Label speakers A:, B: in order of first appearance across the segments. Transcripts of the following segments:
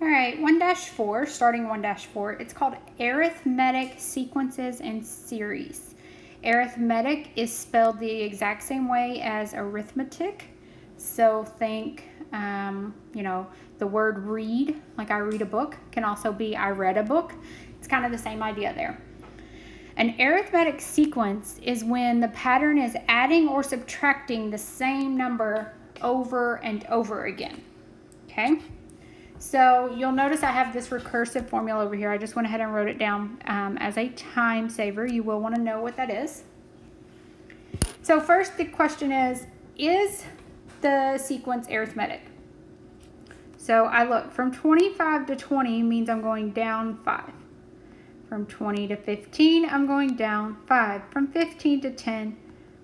A: All right, 1-4, starting 1-4, it's called arithmetic sequences and series. Arithmetic is spelled the exact same way as arithmetic. So think, the word read, like I read a book, can also be I read a book. It's kind of the same idea there. An arithmetic sequence is when the pattern is adding or subtracting the same number over and over again. Okay? So you'll notice I have this recursive formula over here. I just went ahead and wrote it down as a time saver. You will want to know what that is. So first the question is the sequence arithmetic? So I look, from 25 to 20 means I'm going down 5. From 20 to 15, I'm going down 5. From 15 to 10,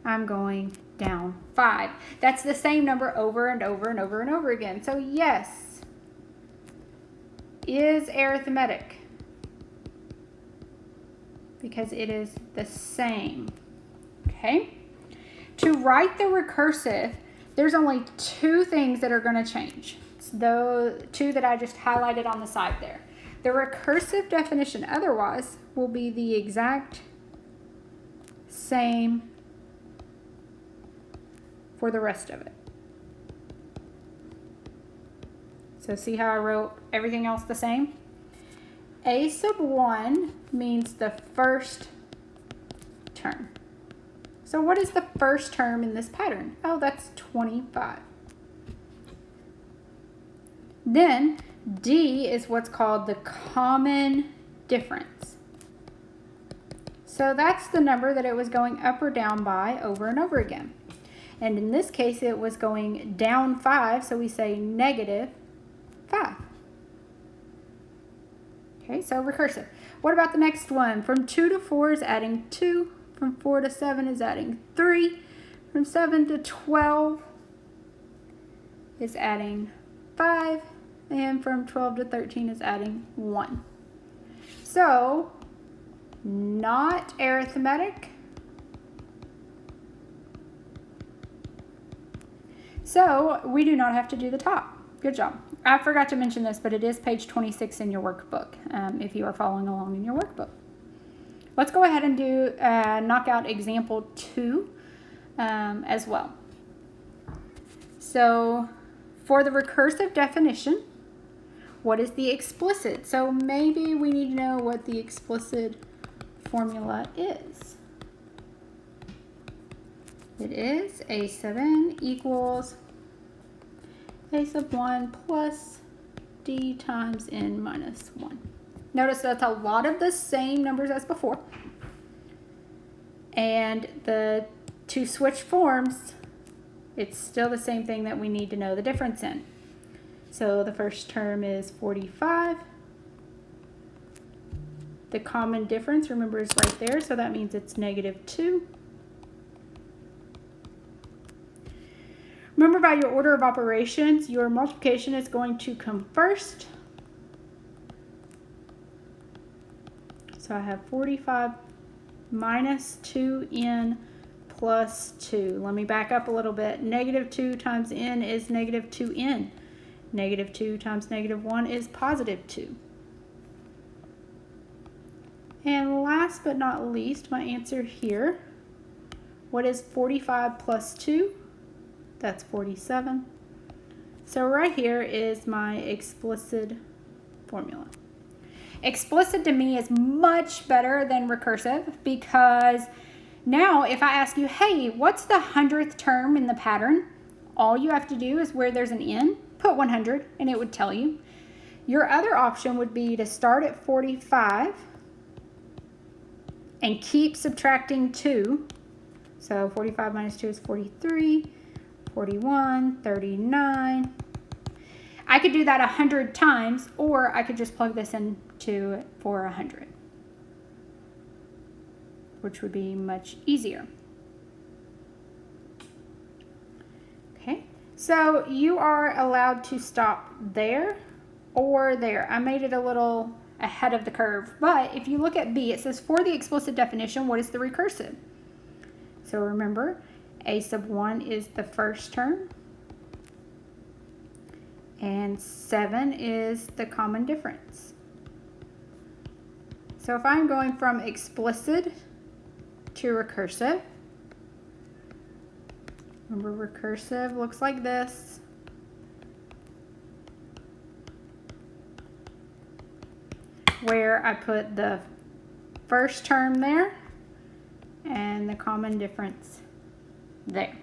A: I'm going down 5. That's the same number over and over and over and over again. So yes, is arithmetic because it is the same. Okay? To write the recursive, there's only two things that are going to change. It's the two that I just highlighted on the side there. The recursive definition otherwise will be the exact same for the rest of it. So see how I wrote everything else the same? A sub 1 means the first term. So what is the first term in this pattern? Oh, that's 25. Then D is what's called the common difference. So that's the number that it was going up or down by over and over again. And in this case, it was going down 5, so we say negative 5. Okay, so recursive. What about the next one? From 2 to 4 is adding 2. From 4 to 7 is adding 3. From 7 to 12 is adding 5. And from 12 to 13 is adding 1. So, not arithmetic. So, we do not have to do the top. Good job. I forgot to mention this, but it is page 26 in your workbook, if you are following along in your workbook. Let's go ahead and do knock out example 2 as well. So for the recursive definition, what is the explicit? So maybe we need to know what the explicit formula is. It is a sub n equals a sub 1 plus d times n minus 1. Notice that's a lot of the same numbers as before. And to switch forms, it's still the same thing that we need to know the difference in. So the first term is 45. The common difference, remember, is right there, so that means it's negative 2. Remember, by your order of operations, your multiplication is going to come first. So I have 45 minus 2n plus 2. Let me back up a little bit. Negative 2 times n is negative 2n. Negative 2 times negative 1 is positive 2. And last but not least, my answer here. What is 45 plus 2? That's 47. So right here is my explicit formula. Explicit to me is much better than recursive because now if I ask you, hey, what's the 100th term in the pattern? All you have to do is where there's an n, put 100 and it would tell you. Your other option would be to start at 45 and keep subtracting 2. So 45 minus 2 is 43. 41, 39. I could do that 100 times, or I could just plug this into it for 100, which would be much easier. Okay, so you are allowed to stop there or there. I made it a little ahead of the curve, but if you look at B, it says for the explicit definition, what is the recursive? So remember, a sub 1 is the first term, and 7 is the common difference. So if I'm going from explicit to recursive, remember recursive looks like this. Where I put the first term there and the common difference there.